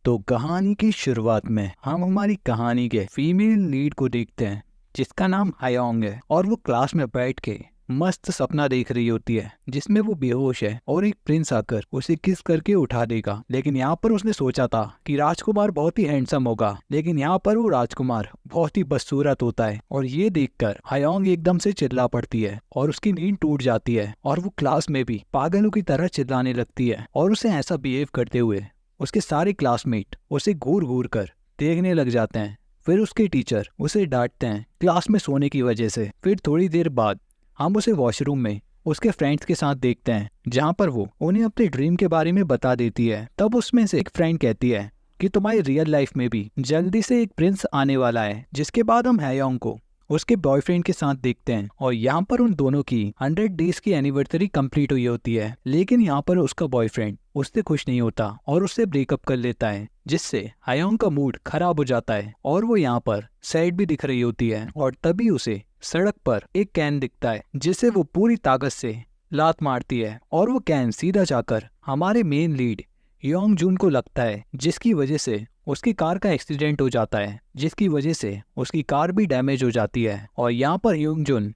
तो कहानी की शुरुआत में हम हमारी कहानी के फीमेल लीड को देखते हैं जिसका नाम हायोंग है और वो क्लास में बैठ के मस्त सपना देख रही होती है जिसमें वो बेहोश है और एक प्रिंस आकर उसे किस करके उठा देगा। लेकिन यहाँ पर उसने सोचा था कि राजकुमार बहुत ही हैंडसम होगा, लेकिन यहाँ पर वो राजकुमार बहुत ही बदसूरत होता है और ये देखकर हायोंग एकदम से चिल्ला पड़ती है और उसकी नींद टूट जाती है और वो क्लास में भी पागलों की तरह चिल्लाने लगती है और उसे ऐसा बिहेव करते हुए उसके सारे क्लासमेट उसे घूर घूर कर देखने लग जाते हैं। फिर उसके टीचर उसे डांटते हैं क्लास में सोने की वजह से। फिर थोड़ी देर बाद हम उसे वॉशरूम में उसके फ्रेंड्स के साथ देखते हैं जहाँ पर वो उन्हें अपने ड्रीम के बारे में बता देती है। तब उसमें से एक फ्रेंड कहती है कि तुम्हारी रियल लाइफ में भी जल्दी से एक प्रिंस आने वाला है। जिसके बाद हम हायोंग को उसके बॉयफ्रेंड के साथ देखते हैं और यहाँ पर उन दोनों की 100 डेज की एनिवर्सरी कंप्लीट हुई होती है। लेकिन यहाँ पर उसका बॉयफ्रेंड उससे खुश नहीं होता और उससे ब्रेकअप कर लेता है, जिससे हायोंग का मूड खराब हो जाता है और वो यहाँ पर सैड भी दिख रही होती है। और तभी उसे सड़क पर एक कैन दिखता है जिसे वो पूरी ताकत से लात मारती है और वो कैन सीधा जाकर हमारे मेन लीड योंग जून को लगता है, जिसकी वजह से उसकी कार का एक्सीडेंट हो जाता है, जिसकी वजह से उसकी कार भी डैमेज हो जाती है। और यहाँ पर योंग जून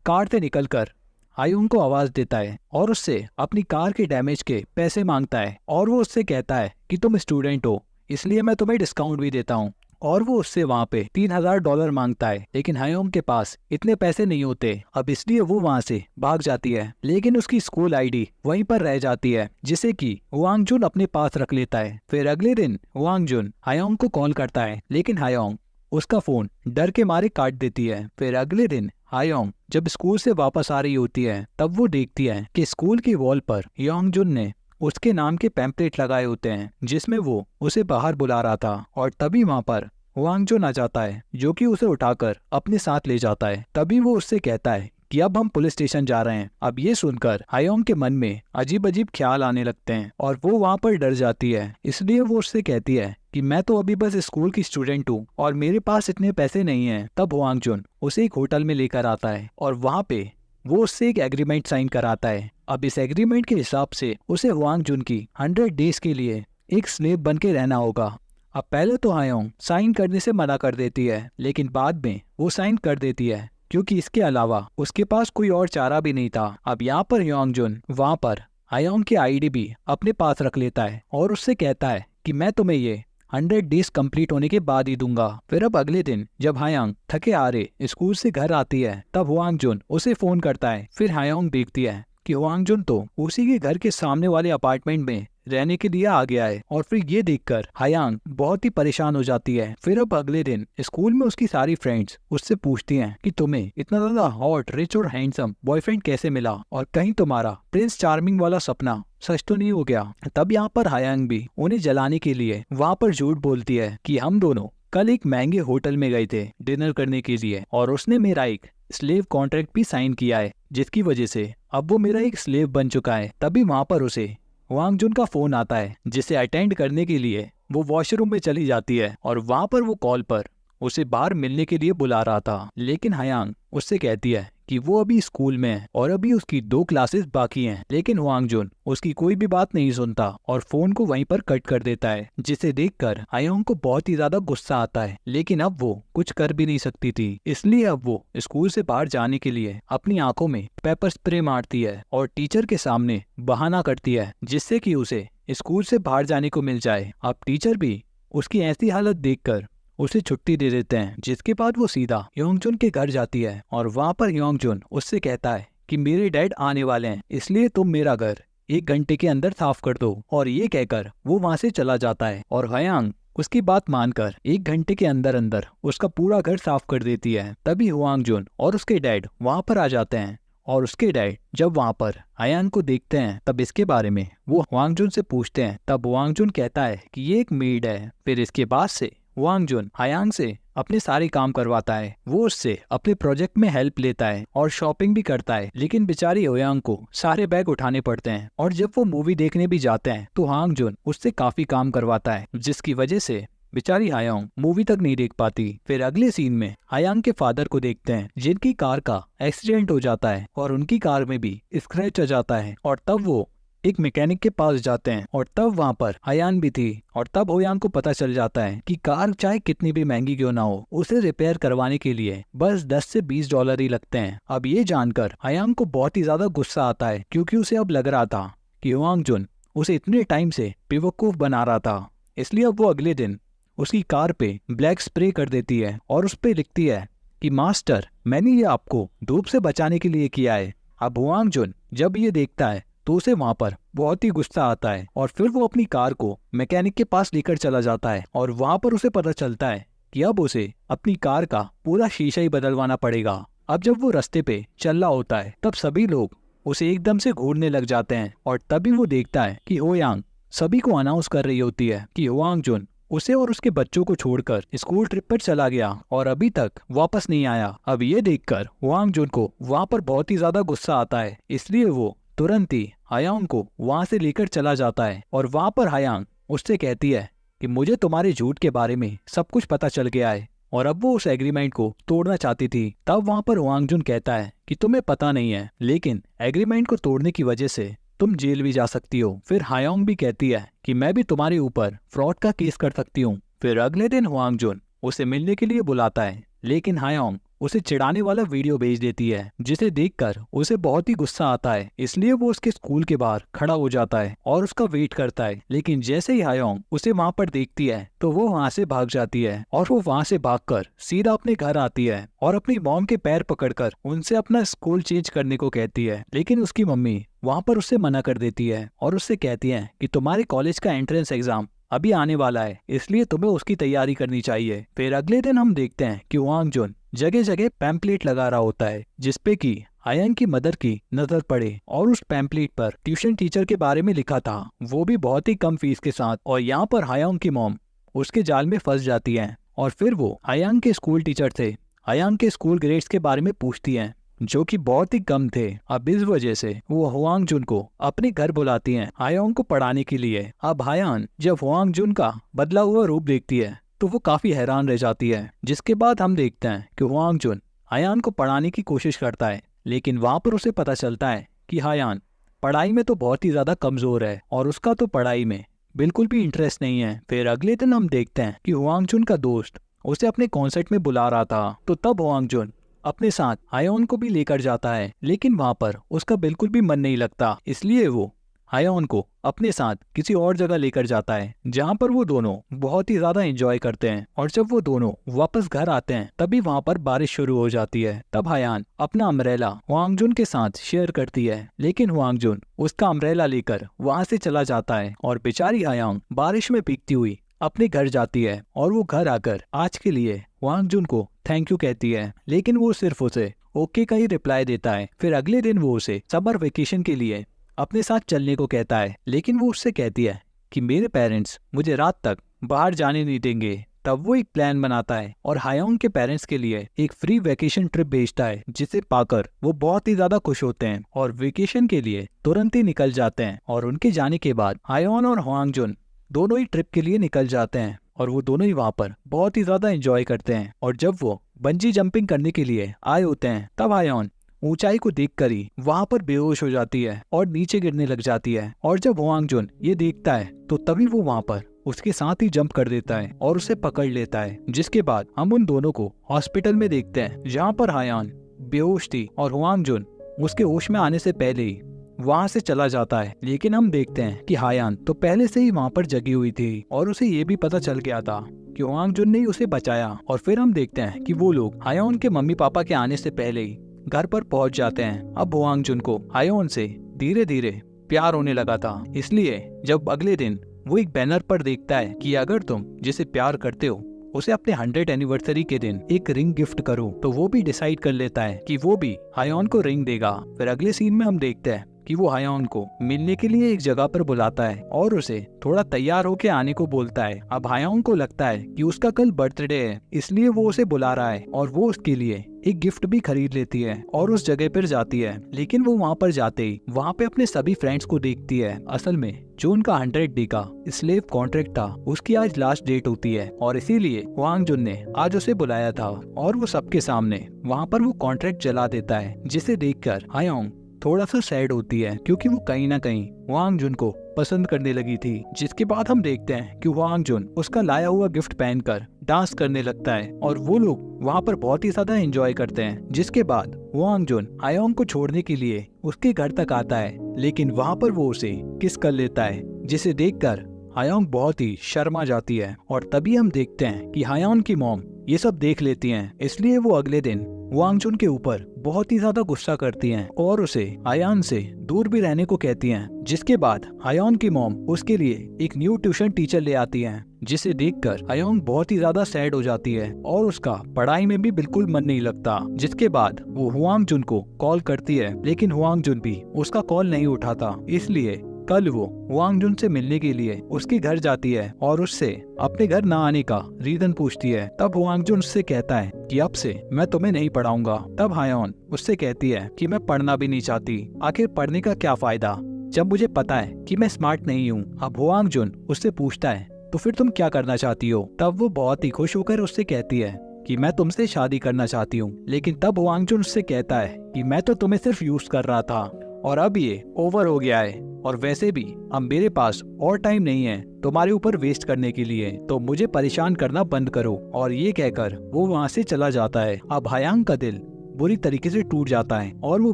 कार से निकलकर हायोंग को आवाज देता है और उससे अपनी कार के डैमेज के पैसे मांगता है और वो उससे कहता है कि तुम स्टूडेंट हो इसलिए मैं तुम्हें डिस्काउंट भी देता हूँ। और वो उससे वहाँ पे $3000 मांगता है, लेकिन हायोंग के पास इतने पैसे नहीं होते। अब इसलिए वो वहाँ से भाग जाती है, लेकिन उसकी स्कूल आईडी वहीं पर रह जाती है जिसे कि वांग जुन अपने पास रख लेता है। फिर अगले दिन वांग जुन हायोंग को कॉल करता है, लेकिन हायोंग उसका फोन डर के मारे काट देती है। फिर अगले दिन हायोंग जब स्कूल से वापस आ रही होती है तब वो देखती है कि स्कूल की वॉल पर योंग जुन ने उसके नाम के पैम्पलेट लगाए होते हैं जिसमें वो उसे बाहर बुला रहा था। और तभी वहाँ पर वांग जुन आ जाता है जो कि उसे उठाकर अपने साथ ले जाता है। तभी वो उससे कहता है कि अब हम पुलिस स्टेशन जा रहे हैं। अब ये सुनकर हायोंग के मन में अजीब अजीब ख्याल आने लगते हैं और वो वहाँ पर डर जाती है। इसलिए वो उससे कहती है कि मैं तो अभी बस स्कूल की स्टूडेंट हूँ और मेरे पास इतने पैसे नहीं हैं। तब वांग जुन उसे एक होटल में लेकर आता है और वहाँ पे वो उससे एक एग्रीमेंट साइन कराता है। अब इस एग्रीमेंट के हिसाब से उसे वांग जुन की 100 डेज के लिए एक स्लेव बन के रहना होगा। अब पहले तो हायोंग साइन करने से मना कर देती है, लेकिन बाद में वो साइन कर देती है क्योंकि इसके अलावा उसके पास कोई और चारा भी नहीं था। अब यहाँ पर योंग जुन वहाँ पर हायोंग की आईडी भी अपने पास रख लेता है और उससे कहता है कि मैं तुम्हें ये 100 डेज कंप्लीट होने के बाद ही दूंगा। फिर अब अगले दिन जब हायोंग थके हारे स्कूल से घर आती है तब वांग जुन उसे फोन करता है। फिर हायोंग देखती है कि वांग जुन तो उसी के घर के सामने वाले अपार्टमेंट में रहने के लिए आ गया है और फिर ये देखकर हायोंग बहुत ही परेशान हो जाती है। फिर अब अगले दिन स्कूल में उसकी सारी फ्रेंड्स उससे पूछती हैं कि तुम्हें इतना ज्यादा हॉट, रिच और हैंडसम बॉयफ्रेंड कैसे मिला और कहीं तुम्हारा प्रिंस चार्मिंग वाला सपना सच तो नहीं हो गया। तब यहाँ पर हायोंग भी उन्हें जलाने के लिए वहाँ पर झूठ बोलती है कि हम दोनों कल एक महंगे होटल में गए थे डिनर करने के लिए और उसने मेरा एक स्लेव कॉन्ट्रैक्ट भी साइन किया है, जिसकी वजह से अब वो मेरा एक स्लेव बन चुका है। तभी वहाँ पर उसे वांग जुन का फोन आता है जिसे अटेंड करने के लिए वो वॉशरूम में चली जाती है और वहाँ पर वो कॉल पर उसे बाहर मिलने के लिए बुला रहा था। लेकिन हायोंग उससे कहती है कि वो अभी स्कूल में है और अभी उसकी 2 क्लासेस बाकी हैं। लेकिन वांग जुन उसकी कोई भी बात नहीं सुनता और फोन को वहीं पर कट कर देता है, जिसे देखकर हायोंग को बहुत ही ज्यादा गुस्सा आता है। लेकिन अब वो कुछ कर भी नहीं सकती थी, इसलिए अब वो स्कूल से बाहर जाने के लिए अपनी आंखों में पेपर स्प्रे मारती है और टीचर के सामने बहाना करती है जिससे कि उसे स्कूल से बाहर जाने को मिल जाए। अब टीचर भी उसकी ऐसी हालत देखकर उसे छुट्टी दे देते हैं, जिसके बाद वो सीधा योंग जुन के घर जाती है और वहाँ पर योंग जुन उससे कहता है कि मेरे डैड आने वाले हैं इसलिए तुम मेरा घर 1 घंटे के अंदर साफ कर दो। और ये कहकर वो वहाँ से चला जाता है और हायोंग उसकी बात मानकर 1 घंटे के अंदर अंदर उसका पूरा घर साफ कर देती है। तभी वांग जुन और उसके डैड वहाँ पर आ जाते हैं और उसके डैड जब वहाँ पर हायोंग को देखते हैं तब इसके बारे में वो वांग जुन से पूछते हैं। तब वांग जुन कहता है कि ये एक मेड है। फिर इसके बाद से वांग जुन हायोंग से अपने सारे काम करवाता है, वो उससे अपने प्रोजेक्ट में हेल्प लेता है और शॉपिंग भी करता है। लेकिन बेचारी हायोंग को सारे बैग उठाने पड़ते हैं और जब वो मूवी देखने भी जाते हैं तो वांग जुन उससे काफी काम करवाता है, जिसकी वजह से बेचारी हायोंग मूवी तक नहीं देख पाती। फिर अगले सीन में हायोंग के फादर को देखते हैं जिनकी कार का एक्सीडेंट हो जाता है और उनकी कार में भी स्क्रैच आ जाता है और तब वो एक मैकेनिक के पास जाते हैं और तब वहाँ पर हयान भी थी। और तब होयांग को पता चल जाता है कि कार चाहे कितनी भी महंगी क्यों ना हो, उसे रिपेयर करवाने के लिए बस 10 से 20 डॉलर ही लगते हैं। अब ये जानकर हयान को बहुत ही ज्यादा गुस्सा आता है, क्योंकि उसे अब लग रहा था कि हुआंग जुन उसे इतने टाइम से बेवकूफ बना रहा था। इसलिए अब वो अगले दिन उसकी कार पे ब्लैक स्प्रे कर देती है और उस पे लिखती है कि मास्टर, मैंने ये आपको धूप से बचाने के लिए किया है। अब हुआंग जुन जब ये देखता है तो उसे वहाँ पर बहुत ही गुस्सा आता है और फिर वो अपनी कार को मैकेनिक के पास लेकर चला जाता है। और वहाँ पर उसे पता चलता है कि अब उसे अपनी कार का पूरा शीशा ही बदलवाना पड़ेगा। अब जब वो रास्ते पे चल रहा होता है तब सभी लोग उसे एकदम से घूरने लग जाते हैं। और तभी वो देखता है कि होयांग सभी को अनाउंस कर रही होती है कि हुआंग जुन उसे और उसके बच्चों को छोड़कर स्कूल ट्रिप पर चला गया और अभी तक वापस नहीं आया। अब ये देखकर हुआंग जुन को वहाँ पर बहुत ही ज्यादा गुस्सा आता है, इसलिए वो तुरंत ही हयांग को वहाँ से लेकर चला जाता है। और वहाँ पर हयांग उससे कहती है कि मुझे तुम्हारे झूठ के बारे में सब कुछ पता चल गया है। और अब वो उस एग्रीमेंट को तोड़ना चाहती थी। तब वहाँ पर हुआंग जुन कहता है कि तुम्हें पता नहीं है, लेकिन एग्रीमेंट को तोड़ने की वजह से तुम जेल भी जा सकती हो। फिर हयांग भी कहती है कि मैं भी तुम्हारे ऊपर फ्रॉड का केस कर सकती हूँ। फिर अगले दिन हुआंग जुन उसे मिलने के लिए बुलाता है, लेकिन हयांग उसे चिढ़ाने वाला वीडियो भेज देती है, जिसे देखकर उसे बहुत ही गुस्सा आता है। इसलिए वो उसके स्कूल के बाहर खड़ा हो जाता है और उसका वेट करता है। लेकिन जैसे ही हयांग उसे वहाँ पर देखती है तो वो वहाँ से भाग जाती है और वो वहाँ से भागकर सीधा अपने घर आती है और अपनी मॉम के पैर पकड़कर उनसे अपना स्कूल चेंज करने को कहती है। लेकिन उसकी मम्मी वहाँ पर उससे मना कर देती है और उससे कहती है कि तुम्हारे कॉलेज का एंट्रेंस एग्जाम अभी आने वाला है, इसलिए तुम्हें उसकी तैयारी करनी चाहिए। फिर अगले दिन हम देखते हैं कि हुआंग जुन जगह जगह पैम्पलेट लगा रहा होता है, जिसपे कि हयांग की मदर की नजर पड़े। और उस पैम्पलेट पर ट्यूशन टीचर के बारे में लिखा था, वो भी बहुत ही कम फीस के साथ। और यहाँ पर हयांग की मॉम उसके जाल में फंस जाती है और फिर वो हयांग के स्कूल टीचर से हयांग के स्कूल ग्रेड्स के बारे में पूछती है, जो कि बहुत ही कम थे। अब इस वजह से वो हुआंग जुन को अपने घर बुलाती हैं हयांग को पढ़ाने के लिए। अब हयांग जब हुआंग जुन का बदला हुआ रूप देखती है तो वो काफी हैरान रह जाती है। जिसके बाद हम देखते हैं कि हुआंग जुन हयांग को पढ़ाने की कोशिश करता है, लेकिन वहाँ पर उसे पता चलता है कि हयांग पढ़ाई में तो बहुत ही ज्यादा कमजोर है और उसका तो पढ़ाई में बिल्कुल भी इंटरेस्ट नहीं है। फिर अगले दिन हम देखते हैं कि हुआंग जुन का दोस्त उसे अपने कॉन्सर्ट में बुला रहा था, तो तब हुआंग जुन अपने साथ हयांग को भी लेकर जाता है। लेकिन वहाँ पर उसका बिल्कुल भी मन नहीं लगता, इसलिए वो हयांग को अपने साथ किसी और जगह लेकर जाता है, जहाँ पर वो दोनों बहुत ही ज्यादा एंजॉय करते हैं। और जब वो दोनों वापस घर आते हैं तभी वहाँ पर बारिश शुरू हो जाती है। तब हयांग अपना अम्ब्रेला हुआंग जुन के साथ शेयर करती है, लेकिन हुआंग जुन उसका अम्ब्रेला लेकर वहाँ से चला जाता है और बेचारी हयांग बारिश में भीगती हुई अपने घर जाती है। और वो घर आकर आज के लिए हुआंग जुन को थैंक यू कहती है, लेकिन वो सिर्फ उसे ओके का ही रिप्लाई देता है। फिर अगले दिन वो उसे समर वेकेशन के लिए अपने साथ चलने को कहता है, लेकिन वो उससे कहती है कि मेरे पेरेंट्स मुझे रात तक बाहर जाने नहीं देंगे। तब वो एक प्लान बनाता है और हयांग के पेरेंट्स के लिए एक फ्री वेकेशन ट्रिप भेजता है, जिसे पाकर वो बहुत ही ज्यादा खुश होते हैं और वेकेशन के लिए तुरंत ही निकल जाते हैं। और उनके जाने के बाद हयांग और हुआंग जुन दोनों ही ट्रिप के लिए निकल जाते हैं और वो दोनों ही वहाँ पर बहुत ही ज्यादा एंजॉय करते हैं। और जब वो बंजी जंपिंग करने के लिए आए होते हैं तब हयांग ऊंचाई को देखकर ही वहाँ पर बेहोश हो जाती है और नीचे गिरने लग जाती है। और जब हुआंग जुन ये देखता है तो तभी वो वहाँ पर उसके साथ ही जंप कर देता है और उसे पकड़ लेता है। जिसके बाद हम उन दोनों को हॉस्पिटल में देखते हैं, जहाँ पर हयांग बेहोश थी और हुआंग जुन उसके होश में आने से पहले ही वहाँ से चला जाता है। लेकिन हम देखते हैं कि हयांग तो पहले से ही वहाँ पर जगी हुई थी और उसे ये भी पता चल गया था कि हुआंग जुन ने ही उसे बचाया। और फिर हम देखते हैं कि वो लोग हयांग के मम्मी पापा के आने से पहले ही घर पर पहुंच जाते हैं। अब हुआंग जुन को हयांग से धीरे धीरे प्यार होने लगा था, इसलिए जब अगले दिन वो एक बैनर पर देखता है कि अगर तुम जिसे प्यार करते हो उसे अपने 100th एनिवर्सरी के दिन एक रिंग गिफ्ट करो, तो वो भी डिसाइड कर लेता है कि वो भी हयांग को रिंग देगा। फिर अगले सीन में हम देखते हैं कि वो हयांग को मिलने के लिए एक जगह पर बुलाता है और उसे थोड़ा तैयार होके आने को बोलता है। अब हयांग को लगता है कि उसका कल बर्थडे है, इसलिए वो उसे बुला रहा है और वो उसके लिए एक गिफ्ट भी खरीद लेती है और उस जगह पर जाती है। लेकिन वो वहाँ पर जाते ही वहाँ पे अपने सभी फ्रेंड्स को देखती है। असल में जो उनका 100 डे का स्लेव कॉन्ट्रैक्ट था उसकी आज लास्ट डेट होती है और इसीलिए हुआंग जुन ने आज उसे बुलाया था। और वो सबके सामने वहाँ पर वो कॉन्ट्रैक्ट जला देता है, जिसे देखकर हयांग थोड़ा सा सैड होती है क्योंकि वो कहीं ना कहीं वांग जुन को पसंद करने लगी थी। जिसके बाद हम देखते हैं कि वांग जुन उसका लाया हुआ गिफ्ट पहनकर डांस करने लगता है और वो लोग वहाँ पर बहुत ही ज्यादा एंजॉय करते हैं। जिसके बाद वांग जुन हायोंग को छोड़ने के लिए उसके घर तक आता है, लेकिन वहाँ पर वो उसे किस कर लेता है, जिसे देखकर हायोंग बहुत ही शर्मा जाती है। और तभी हम देखते हैं कि हायोंग की मॉम ये सब देख लेती हैं, इसलिए वो अगले दिन वांग जुन के ऊपर बहुत ही ज्यादा गुस्सा करती हैं और उसे हायान से दूर भी रहने को कहती हैं। जिसके बाद हायोंग की मॉम उसके लिए एक न्यू ट्यूशन टीचर ले आती हैं, जिसे देखकर हायोंग बहुत ही ज्यादा सैड हो जाती है और उसका पढ़ाई में भी बिल्कुल मन नहीं लगता। जिसके बाद वो हुआंग जुन को कॉल करती है, लेकिन हुआंग जुन भी उसका कॉल नहीं उठाता। इसलिए कल वो वांग जुन से मिलने के लिए उसके घर जाती है और उससे अपने घर ना आने का रीजन पूछती है। तब वांग जुन उससे कहता है कि अब से मैं तुम्हें नहीं पढ़ाऊंगा। तब हायोन उससे कहती है कि मैं पढ़ना भी नहीं चाहती, आखिर पढ़ने का क्या फायदा जब मुझे पता है कि मैं स्मार्ट नहीं हूँ। अब वांग जुन उससे पूछता है तो फिर तुम क्या करना चाहती हो। तब वो बहुत ही खुश होकर उससे कहती है कि मैं तुमसे शादी करना चाहती हूँ। लेकिन तब वांग जुन उससे कहता है कि मैं तो तुम्हें सिर्फ यूज कर रहा था और अब ये ओवर हो गया है, और वैसे भी अब मेरे पास और टाइम नहीं है तुम्हारे ऊपर वेस्ट करने के लिए, तो मुझे परेशान करना बंद करो। और ये कहकर वो वहाँ से चला जाता है। अब हायांग का दिल बुरी तरीके से टूट जाता है और वो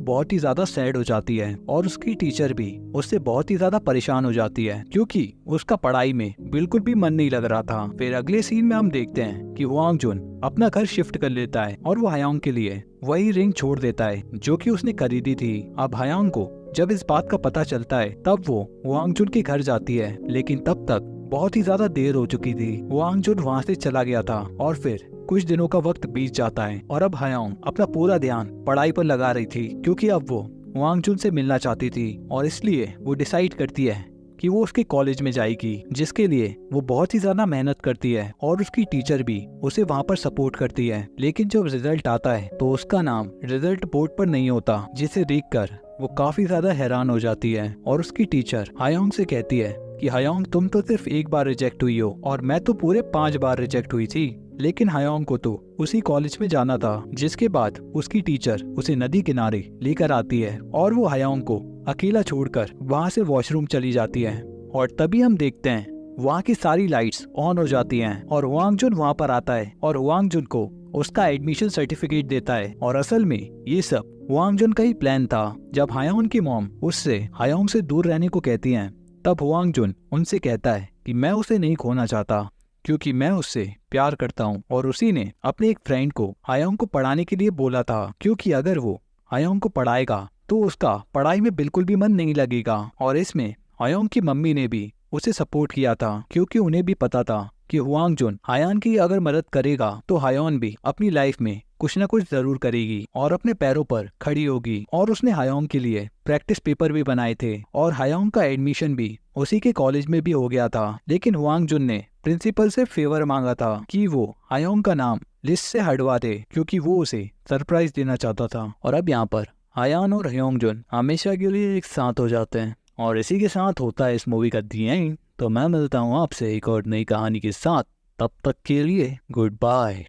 बहुत ही ज्यादा सैड हो जाती है और उसकी टीचर भी उससे बहुत ही ज्यादा परेशान हो जाती है क्योंकि उसका पढ़ाई में बिल्कुल भी मन नहीं लग रहा था। फिर अगले सीन में हम देखते हैं कि वांग जुन अपना घर शिफ्ट कर लेता है और वो हायांग के लिए वही रिंग छोड़ देता है जो कि उसने खरीदी थी। अब हायांग को जब इस बात का पता चलता है तब वो वांग जुन के घर जाती है, लेकिन तब तक बहुत ही ज्यादा देर हो चुकी थी। वांग जुन वहाँ से चला गया था और फिर कुछ दिनों का वक्त बीत जाता है और अब हायोंग अपना पूरा ध्यान पढ़ाई पर लगा रही थी क्योंकि अब वो वांग जुन से मिलना चाहती थी और इसलिए वो डिसाइड करती है कि वो उसके कॉलेज में जाएगी, जिसके लिए वो बहुत ही ज्यादा मेहनत करती है और उसकी टीचर भी उसे वहाँ पर सपोर्ट करती है। लेकिन जब रिजल्ट आता है तो उसका नाम रिजल्ट बोर्ड पर नहीं होता, जिसे देखकर वो काफी ज्यादा हैरान हो जाती है और उसकी टीचर हायोंग से कहती है कि हायोंग तुम तो सिर्फ एक बार रिजेक्ट हुई हो और मैं तो पूरे 5 बार रिजेक्ट हुई थी। लेकिन हायोंग को तो उसी कॉलेज में जाना था। जिसके बाद उसकी टीचर उसे नदी किनारे लेकर आती है और वो हायोंग को अकेला छोड़कर वहाँ से वॉशरूम चली जाती है। और तभी हम देखते हैं वहाँ की सारी लाइट्स ऑन हो जाती हैं और वांग जुन वहाँ पर आता है और वांग जुन को उसका एडमिशन सर्टिफिकेट देता है। और असल में ये सब वांग जुन का ही प्लान था। जब हायोंग की मॉम उससे हायोंग से दूर रहने को कहती हैं तब वांग जुन उनसे कहता है कि मैं उसे नहीं खोना चाहता क्योंकि मैं उससे प्यार करता हूँ और उसी ने अपने एक फ्रेंड को हायोंग को पढ़ाने के लिए बोला था क्योंकि अगर वो हायोंग को पढ़ाएगा तो उसका पढ़ाई में बिल्कुल भी मन नहीं लगेगा। और इसमें हायोंग की मम्मी ने भी उसे सपोर्ट किया था क्योंकि उन्हें भी पता था कि वांग जुन हायान की अगर मदद करेगा तो हायोन भी अपनी लाइफ में कुछ न कुछ जरूर करेगी और अपने पैरों पर खड़ी होगी। और उसने हायोंग के लिए प्रैक्टिस पेपर भी बनाए थे और हायोंग का एडमिशन भी उसी के कॉलेज में भी हो गया था। लेकिन वांग जुन ने प्रिंसिपल से फेवर मांगा था कि वो हायोंग का नाम लिस्ट से हटवा दे क्योंकि वो उसे सरप्राइज देना चाहता था। और अब यहाँ पर हायान और हायोंग जुन हमेशा के लिए एक साथ हो जाते हैं और इसी के साथ होता है इस मूवी का दी एंड। तो मैं मिलता हूँ आपसे एक और नई कहानी के साथ, तब तक के लिए गुड बाय।